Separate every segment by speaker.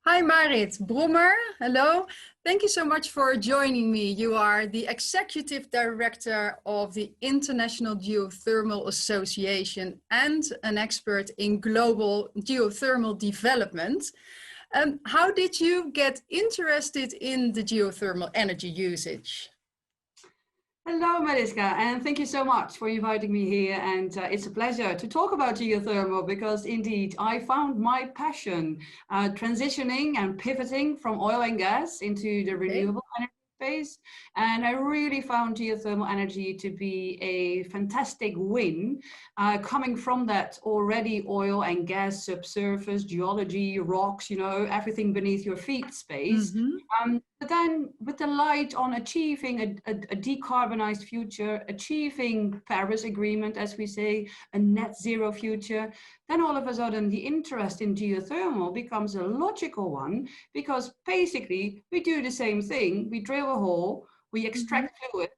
Speaker 1: Hi Marit Brommer, hello. Thank you so much for joining me. You are the Executive Director of the International Geothermal Association and an expert in global geothermal development. How did you get interested in the geothermal energy usage?
Speaker 2: Hello, Mariska, and thank you so much for inviting me here. And it's a pleasure to talk about geothermal because indeed I found my passion transitioning and pivoting from oil and gas into the
Speaker 1: Okay.
Speaker 2: renewable energy space. And I really found geothermal energy to be a fantastic win coming from that already oil and gas subsurface, geology, rocks, everything beneath your feet space.
Speaker 1: Mm-hmm.
Speaker 2: But then with the light on achieving a decarbonized future, achieving Paris Agreement, as we say, a net zero future, then all of a sudden the interest in geothermal becomes a logical one because basically we do the same thing. We drill a hole, we extract fluid,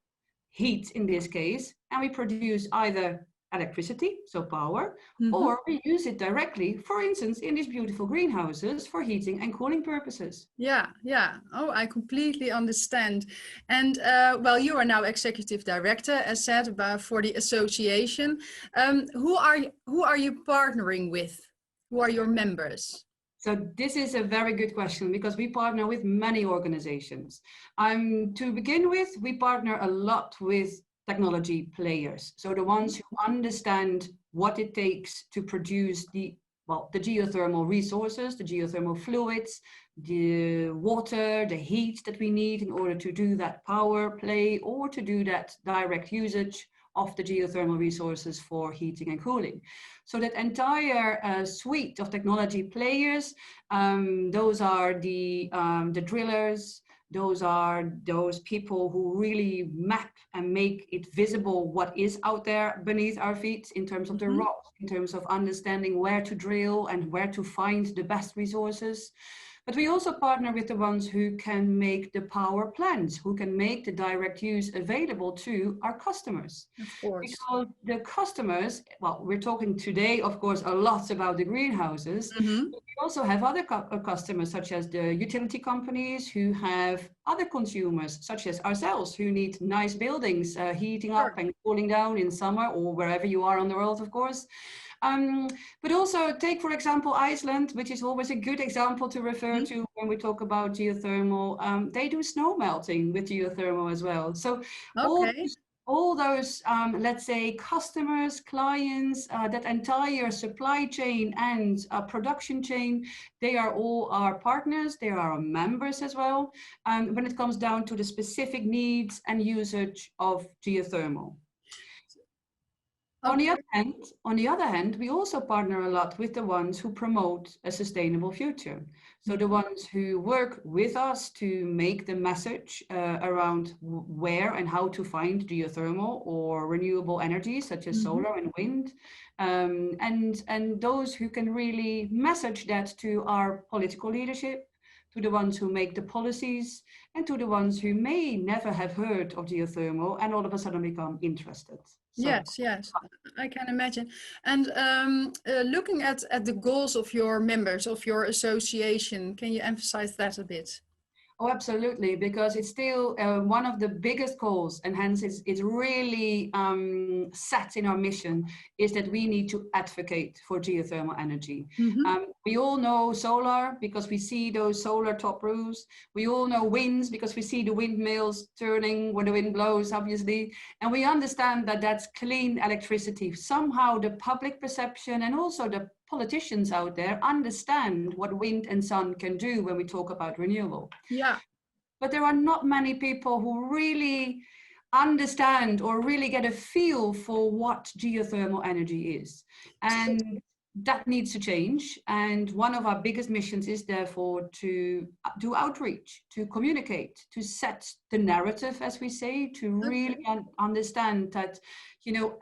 Speaker 2: heat in this case, and we produce either electricity, so power, or we use it directly, for instance, in these beautiful greenhouses for heating and cooling purposes.
Speaker 1: Yeah, yeah. Oh, I completely understand. And well, you are now executive director, as said, for the association. Who are you partnering with? Who are your members?
Speaker 2: So this is a very good question because we partner with many organizations. To begin with, we partner a lot with technology players. So the ones who understand what it takes to produce the geothermal resources, the geothermal fluids, the water, the heat that we need in order to do that power play or to do that direct usage of the geothermal resources for heating and cooling. So that entire suite of technology players, those are the drillers, those are those people who really map and make it visible what is out there beneath our feet in terms of the rocks, in terms of understanding where to drill and where to find the best resources. But we also partner with the ones who can make the power plans, who can make the direct use available to our customers.
Speaker 1: Of course.
Speaker 2: Because the customers, well, we're talking today, of course, a lot about the greenhouses. But we also have other customers, such as the utility companies who have other consumers, such as ourselves, who need nice buildings, heating up and cooling down in summer or wherever you are on the world, of course. But also take, for example, Iceland, which is always a good example to refer to when we talk about geothermal. They do snow melting with geothermal as well. So all those, let's say, customers, clients, that entire supply chain and production chain, they are all our partners, they are our members as well, when it comes down to the specific needs and usage of geothermal. On the other hand, we also partner a lot with the ones who promote a sustainable future. So the ones who work with us to make the message around where and how to find geothermal or renewable energy, such as solar and wind. And those who can really message that to our political leadership, to the ones who make the policies, and to the ones who may never have heard of geothermal and all of a sudden become interested. So,
Speaker 1: yes, I can imagine. And looking at the goals of your members, of your association, can you emphasize that a bit?
Speaker 2: Oh, absolutely, because it's still one of the biggest goals, and hence it's really set in our mission, is that we need to advocate for geothermal energy. We all know solar because we see those solar top roofs. We all know winds because we see the windmills turning when the wind blows, obviously. And we understand that that's clean electricity. Somehow the public perception and also the politicians out there understand what wind and sun can do when we talk about renewable.
Speaker 1: Yeah.
Speaker 2: But there are not many people who really understand or really get a feel for what geothermal energy is. And that needs to change. And one of our biggest missions is therefore to do outreach, to communicate, to set the narrative, as we say, to really understand that,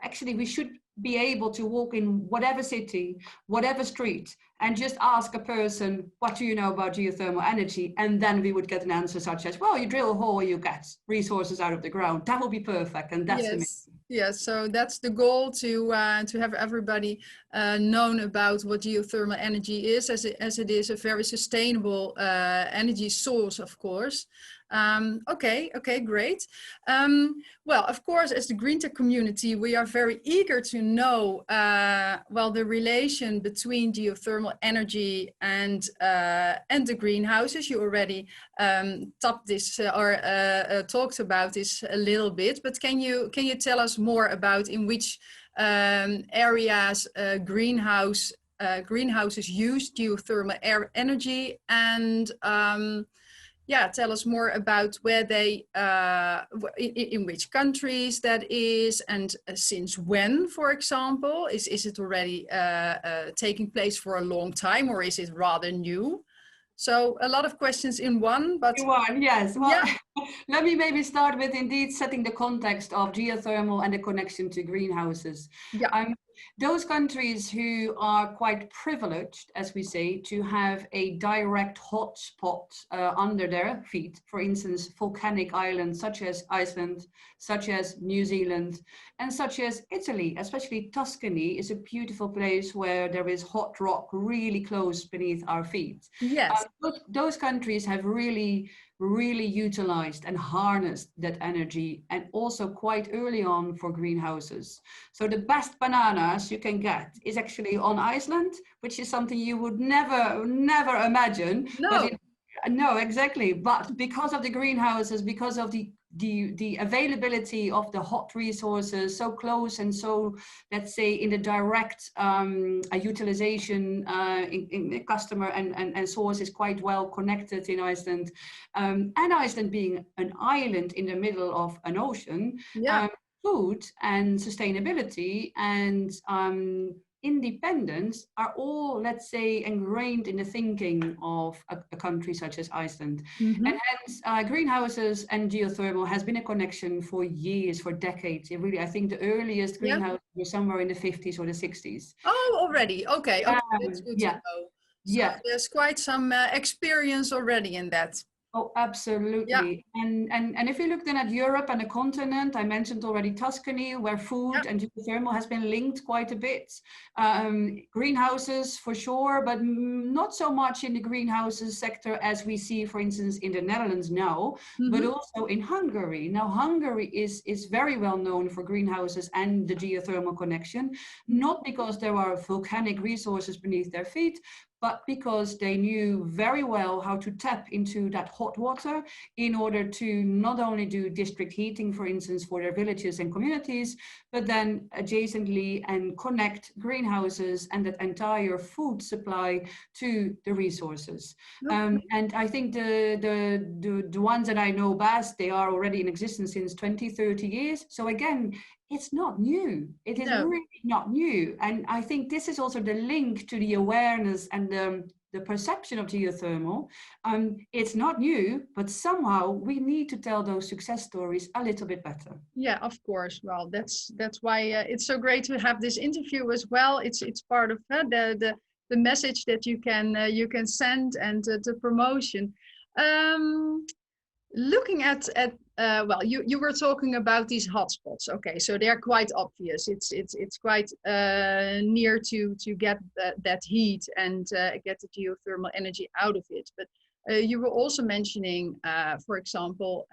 Speaker 2: actually we should be able to walk in whatever city, whatever street, and just ask a person, what do you know about geothermal energy? And then we would get an answer such as, well, you drill a hole, you get resources out of the ground. That will be perfect. And that's the mission.
Speaker 1: Yeah, so that's the goal, to have everybody known about what geothermal energy is, as it is a very sustainable energy source, of course. Okay, great. Well, of course, as the GreenTech community, we are very eager to know, well, the relation between geothermal energy and the greenhouses. You already topped this talked about this a little bit, but can you tell us more about in which areas greenhouses use geothermal energy, and yeah, tell us more about where they, in which countries that is, and since when, for example. Is it already taking place for a long time, or is it rather new? So a lot of questions in one, but
Speaker 2: Yes. Well,
Speaker 1: yeah.
Speaker 2: let me maybe start with indeed setting the context of geothermal and the connection to greenhouses.
Speaker 1: Yeah.
Speaker 2: Those countries who are quite privileged, as we say, to have a direct hotspot under their feet, for instance, volcanic islands such as Iceland, such as New Zealand, and such as Italy, especially Tuscany is a beautiful place where there is hot rock really close beneath our feet.
Speaker 1: Yes.
Speaker 2: Those countries have really utilized and harnessed that energy, and also quite early on for greenhouses. So the best bananas you can get is actually on Iceland, which is something you would never imagine.
Speaker 1: No.
Speaker 2: But no, exactly. But because of the greenhouses, because of the availability of the hot resources so close, and so, let's say, in the direct utilization in the customer and source is quite well connected in Iceland, and Iceland being an island in the middle of an ocean,
Speaker 1: Yeah.
Speaker 2: food and sustainability and independence are all, let's say, ingrained in the thinking of a country such as Iceland.
Speaker 1: Mm-hmm.
Speaker 2: And hence greenhouses and geothermal has been a connection for years, for decades. It really, I think the earliest greenhouses were somewhere in the 50s or the 60s.
Speaker 1: Oh, already. Okay. Okay. That's good to
Speaker 2: Yeah.
Speaker 1: know. So
Speaker 2: Yeah.
Speaker 1: there's quite some experience already in that.
Speaker 2: Oh, absolutely. Yeah. And if you look then at Europe and the continent, I mentioned already Tuscany, where food and geothermal has been linked quite a bit. Greenhouses for sure, but not so much in the greenhouses sector as we see, for instance, in the Netherlands now, but also in Hungary. Now, Hungary is very well known for greenhouses and the geothermal connection, not because there are volcanic resources beneath their feet, but because they knew very well how to tap into that hot water in order to not only do district heating, for instance, for their villages and communities, but then adjacently and connect greenhouses and that entire food supply to the resources. And I think the ones that I know best, they are already in existence since 20, 30 years. So again, it's not new. It is really not new. And I think this is also the link to the awareness and the perception of geothermal. It's not new, but somehow we need to tell those success stories a little bit better.
Speaker 1: Yeah, of course. Well, that's why it's so great to have this interview as well. It's part of the message that you can send, and the promotion. Looking at well, you were talking about these hotspots. Okay, so they're quite obvious. It's quite near to get that heat and get the geothermal energy out of it. But you were also mentioning, for example,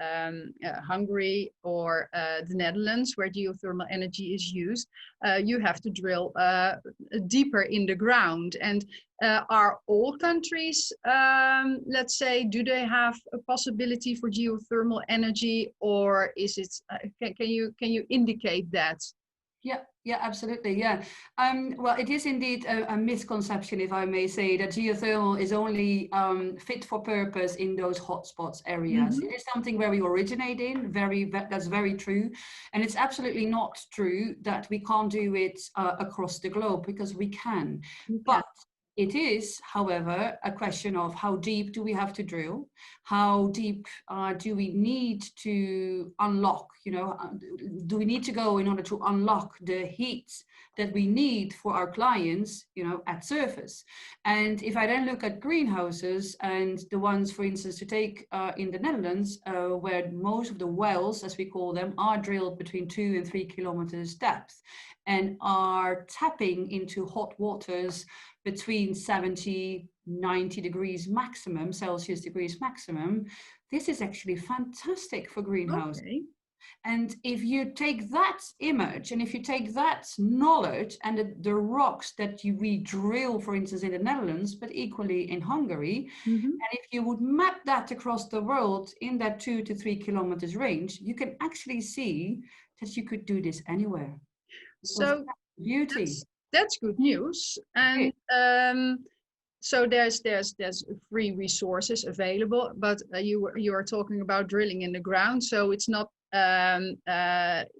Speaker 1: Hungary or the Netherlands, where geothermal energy is used. You have to drill deeper in the ground. And are all countries, let's say, do they have a possibility for geothermal energy, or is it? Can you indicate that?
Speaker 2: Yeah, absolutely. Yeah. Well, it is indeed a misconception, if I may say, that geothermal is only fit for purpose in those hotspots areas. It is something where we originate in. That's very true. And it's absolutely not true that we can't do it across the globe, because we can. But It is, however, a question of how deep do we have to drill? How deep do we need to unlock? Do we need to go in order to unlock the heat that we need for our clients, at surface? And if I then look at greenhouses and the ones, for instance, to take in the Netherlands, where most of the wells, as we call them, are drilled between 2 and 3 kilometers depth and are tapping into hot waters between 70, 90 degrees maximum, Celsius degrees maximum, this is actually fantastic for greenhouses.
Speaker 1: Okay.
Speaker 2: And if you take that image and if you take that knowledge and the rocks that we drill, for instance, in the Netherlands, but equally in Hungary, and if you would map that across the world in that 2 to 3 kilometers range, you can actually see that you could do this anywhere.
Speaker 1: So
Speaker 2: beauty.
Speaker 1: That's good news. And so there's free resources available, but you are talking about drilling in the ground, so it's not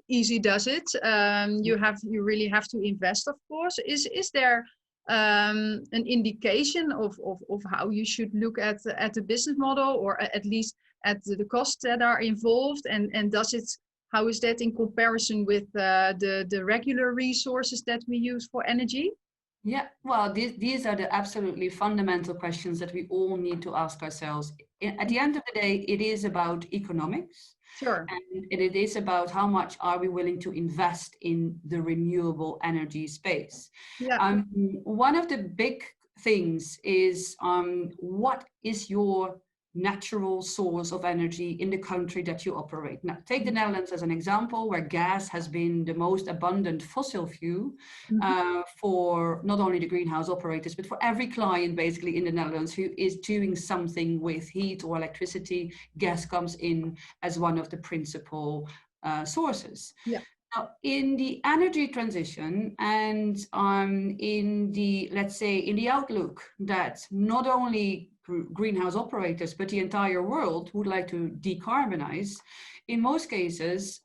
Speaker 1: easy, does it? You really have to invest, of course. Is there an indication of how you should look at the business model, or at least at the costs that are involved, and how is that in comparison with the regular resources that we use for energy?
Speaker 2: Yeah, well, these are the absolutely fundamental questions that we all need to ask ourselves. At the end of the day, it is about economics.
Speaker 1: Sure.
Speaker 2: And it is about how much are we willing to invest in the renewable energy space.
Speaker 1: Yeah.
Speaker 2: One of the big things is what is your natural source of energy in the country that you operate. Now, take the Netherlands as an example, where gas has been the most abundant fossil fuel for not only the greenhouse operators, but for every client basically in the Netherlands who is doing something with heat or electricity. Gas comes in as one of the principal sources.
Speaker 1: Yeah.
Speaker 2: Now, in the energy transition and in the, let's say, in the outlook that not only greenhouse operators, but the entire world would like to decarbonize, in most cases,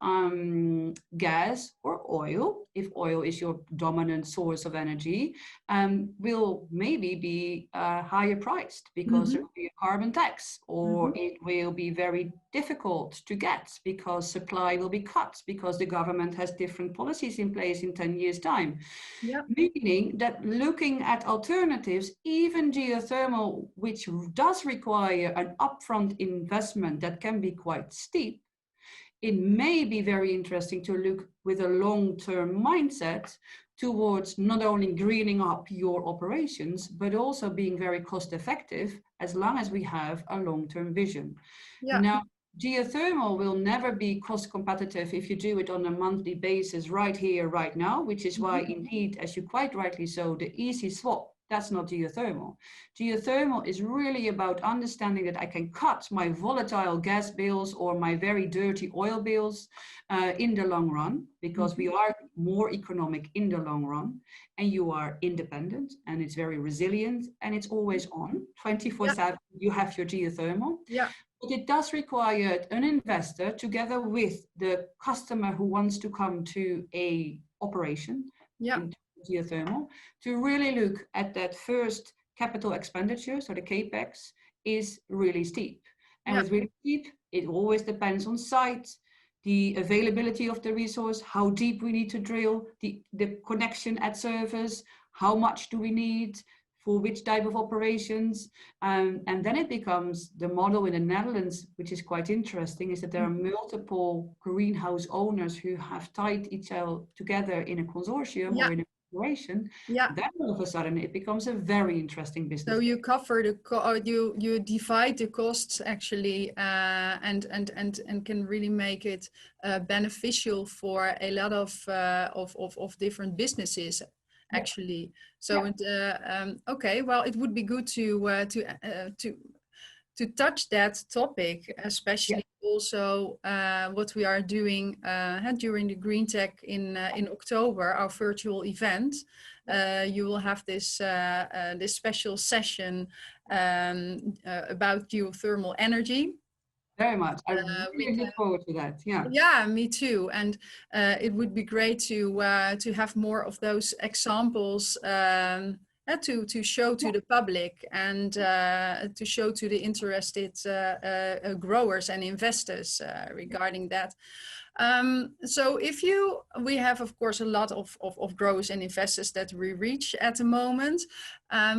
Speaker 2: gas or oil, if oil is your dominant source of energy, will maybe be higher priced because there will be a carbon tax, or it will be very difficult to get because supply will be cut because the government has different policies in place in 10 years' time.
Speaker 1: Yeah.
Speaker 2: Meaning that looking at alternatives, even geothermal, which does require an upfront investment that can be quite steep, it may be very interesting to look with a long-term mindset towards not only greening up your operations, but also being very cost effective as long as we have a long-term vision.
Speaker 1: Yeah.
Speaker 2: Now, geothermal will never be cost competitive if you do it on a monthly basis right here, right now, which is why indeed, as you quite rightly so, the easy swap, that's not geothermal. Geothermal is really about understanding that I can cut my volatile gas bills or my very dirty oil bills in the long run, because we are more economic in the long run, and you are independent, and it's very resilient, and it's always on 24/7. You have your geothermal.
Speaker 1: Yeah.
Speaker 2: But it does require an investor together with the customer who wants to come to a operation in geothermal to really look at that first capital expenditure. So the capex is really steep. And with really steep, it always depends on site, the availability of the resource, how deep we need to drill, the connection at surface, how much do we need, for which type of operations. And then it becomes the model in the Netherlands, which is quite interesting, is that there are multiple greenhouse owners who have tied each other together in a consortium or in a corporation. Then all of a sudden it becomes a very interesting business.
Speaker 1: So you cover you divide the costs actually, and can really make it beneficial for a lot of different businesses. Actually, so okay, well, it would be good to touch that topic, especially also what we are doing during the GreenTech in October, our virtual event. You will have this special session about geothermal energy.
Speaker 2: Very much. I really look forward to that.
Speaker 1: Yeah, me too. And it would be great to have more of those examples to show to the public and to show to the interested growers and investors regarding that. So we have, of course, a lot of growers and investors that we reach at the moment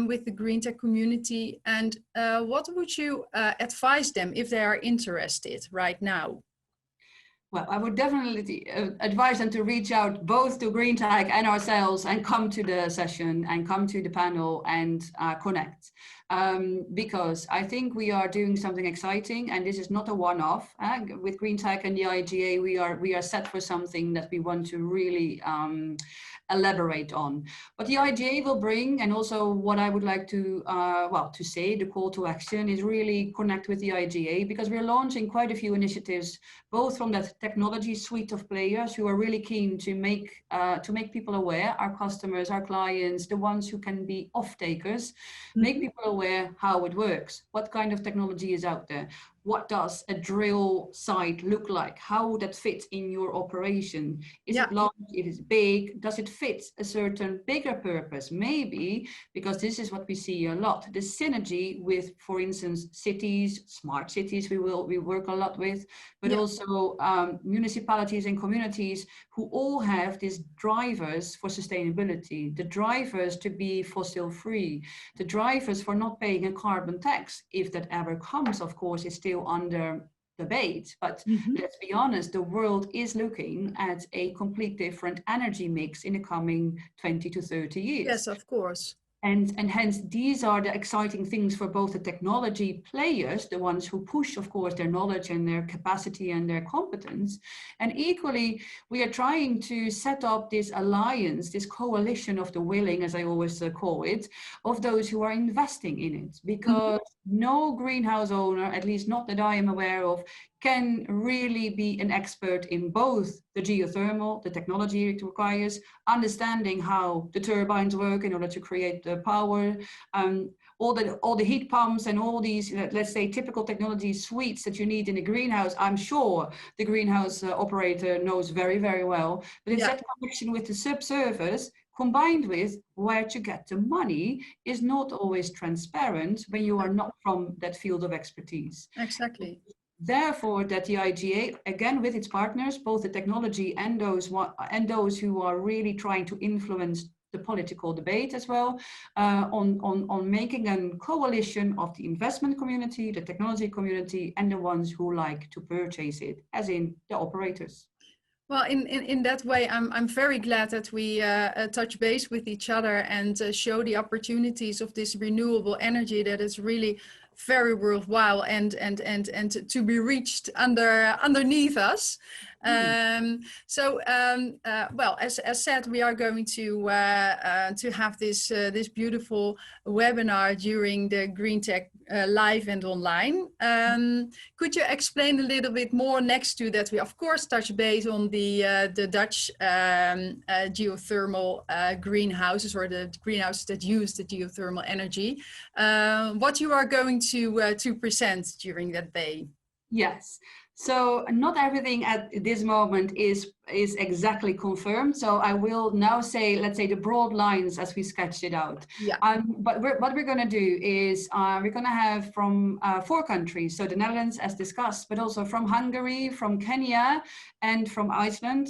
Speaker 1: with the GreenTech community. And what would you advise them if they are interested right now?
Speaker 2: Well, I would definitely advise them to reach out both to GreenTech and ourselves and come to the session and come to the panel and connect. Because I think we are doing something exciting, and this is not a one-off. With GreenTech and the IGA, we are set for something that we want to really elaborate on. What the IGA will bring, and also what I would like to to say, the call to action is really connect with the IGA, because we're launching quite a few initiatives, both from that technology suite of players who are really keen to make people aware, our customers, our clients, the ones who can be off-takers, make people aware how it works, what kind of technology is out there. What does a drill site look like? How would that fit in your operation? Is it large? Is it big? Does it fit a certain bigger purpose? Maybe, because this is what we see a lot, the synergy with, for instance, cities, smart cities we work a lot with, but also municipalities and communities who all have these drivers for sustainability, the drivers to be fossil free, the drivers for not paying a carbon tax, if that ever comes, of course, is still under debate, but let's be honest, the world is looking at a complete different energy mix in the coming 20 to 30 years.
Speaker 1: Yes, of course.
Speaker 2: And hence, these are the exciting things for both the technology players, the ones who push, of course, their knowledge and their capacity and their competence. And equally, we are trying to set up this alliance, this coalition of the willing, as I always call it, of those who are investing in it. Because no greenhouse owner, at least not that I am aware of, can really be an expert in both the geothermal, the technology it requires, understanding how the turbines work in order to create the power, all the heat pumps and all these, let's say, typical technology suites that you need in a greenhouse. I'm sure the greenhouse operator knows very, very well, but it's that connection with the subsurface combined with where to get the money is not always transparent when you are not from that field of expertise.
Speaker 1: Exactly.
Speaker 2: Therefore, that the IGA, again with its partners, both the technology and those who are really trying to influence the political debate as well, on making a coalition of the investment community, the technology community, and the ones who like to purchase it, as in the operators.
Speaker 1: Well, in that way, I'm very glad that we touch base with each other and show the opportunities of this renewable energy that is really very worthwhile and to be reached underneath us. Well, as said, we are going to have this beautiful webinar during the GreenTech live and online. Could you explain a little bit more next to that? We of course touch base on the Dutch geothermal greenhouses, or the greenhouses that use the geothermal energy. What you are going to present during that day?
Speaker 2: Yes. So not everything at this moment is exactly confirmed. So I will now say, let's say, the broad lines as we sketched it out. But what we're going to do is we're going to have from 4 countries. So the Netherlands, as discussed, but also from Hungary, from Kenya, and from Iceland,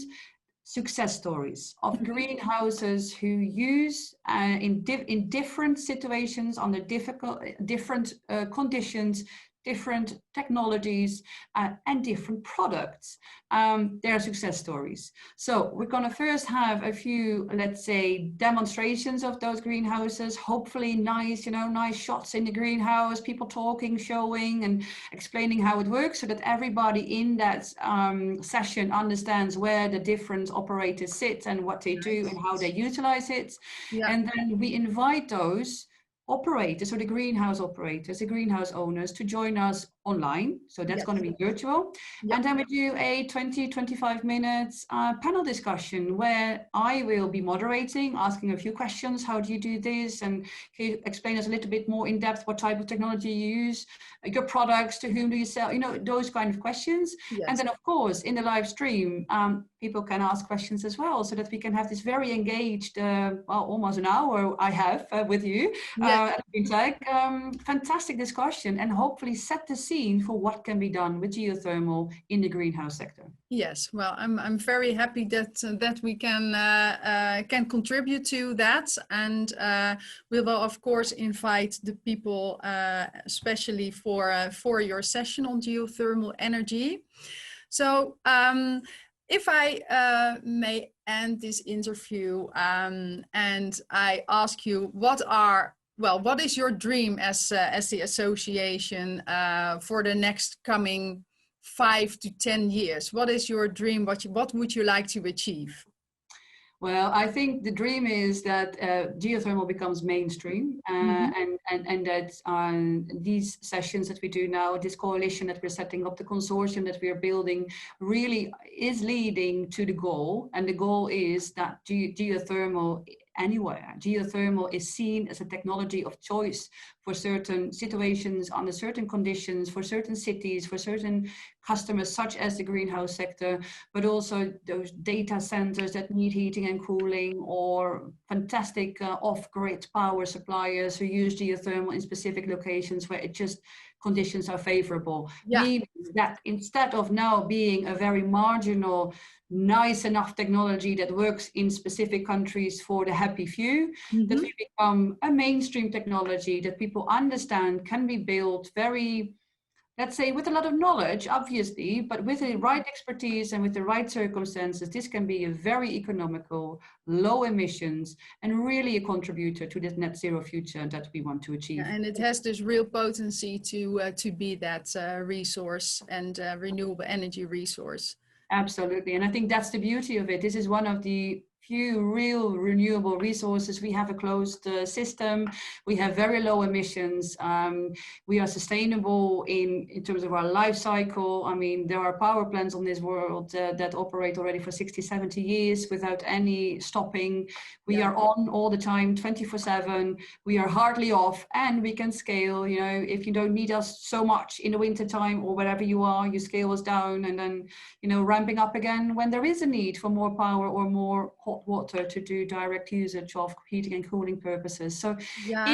Speaker 2: success stories of greenhouses who use in different situations, under different conditions, different technologies and different products. They are success stories. So we're going to first have a few, let's say, demonstrations of those greenhouses, hopefully nice shots in the greenhouse, people talking, showing and explaining how it works, so that everybody in that session understands where the different operators sit and what they do and how they utilize it. And then we invite those operators, or the greenhouse operators, the greenhouse owners, to join us online. So that's going to be virtual. And then we do a 20-25 minutes panel discussion where I will be moderating, asking a few questions. How do you do this? And can you explain us a little bit more in depth what type of technology you use, your products, to whom do you sell, those kind of questions. And then of course in the live stream, people can ask questions as well, so that we can have this very engaged, well, almost an hour I have with you at GreenTech. Fantastic discussion, and hopefully set the scene for what can be done with geothermal in the greenhouse sector.
Speaker 1: Yes, well, I'm very happy that we can contribute to that, and we will of course invite the people, especially for your session on geothermal energy. So if I may end this interview, and I ask you, what is your dream as the association for the next coming 5 to 10 years? What is your dream? What would you like to achieve?
Speaker 2: Well, I think the dream is that geothermal becomes mainstream, and that these sessions that we do now, this coalition that we're setting up, the consortium that we are building, really is leading to the goal. And the goal is that geothermal anywhere. Geothermal is seen as a technology of choice for certain situations, under certain conditions, for certain cities, for certain customers, such as the greenhouse sector, but also those data centers that need heating and cooling, or fantastic off-grid power suppliers who use geothermal in specific locations where it just conditions are favorable.
Speaker 1: Yeah.
Speaker 2: Meaning that instead of now being a very marginal, nice enough technology that works in specific countries for the happy few, that we become a mainstream technology that people understand can be built very, let's say, with a lot of knowledge, obviously, but with the right expertise and with the right circumstances. This can be a very economical, low emissions, and really a contributor to this net zero future that we want to achieve.
Speaker 1: Yeah, and it has this real potency to be that resource and renewable energy resource.
Speaker 2: Absolutely. And I think that's the beauty of it. This is one of the few real renewable resources. We have a closed system. We have very low emissions. We are sustainable in terms of our life cycle. I mean, there are power plants on this world that operate already for 60, 70 years without any stopping. We are on all the time, 24/7. We are hardly off, and we can scale. You know, if you don't need us so much in the winter time or wherever you are, you scale us down, and then, you know, ramping up again when there is a need for more power or more hot water to do direct usage of heating and cooling purposes. So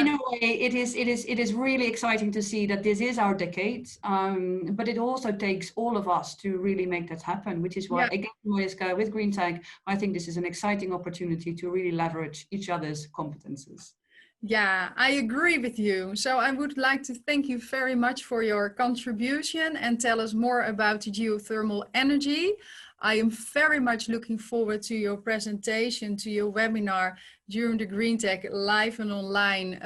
Speaker 2: in a way, it is really exciting to see that this is our decade, but it also takes all of us to really make that happen, which is why, again, Mariska, with GreenTech, I think this is an exciting opportunity to really leverage each other's competences.
Speaker 1: Yeah, I agree with you. So I would like to thank you very much for your contribution and tell us more about geothermal energy. I am very much looking forward to your presentation, to your webinar during the GreenTech live and online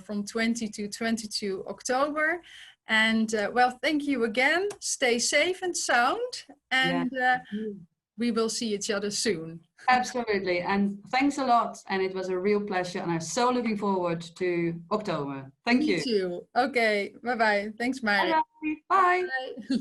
Speaker 1: from 20 to 22 October. And well, thank you again. Stay safe and sound, and we will see each other soon.
Speaker 2: Absolutely. And thanks a lot. And it was a real pleasure. And I'm so looking forward to October. Thank you.
Speaker 1: Me too. Okay. Bye-bye. Thanks, Marit.
Speaker 2: Bye. Bye.
Speaker 1: Bye.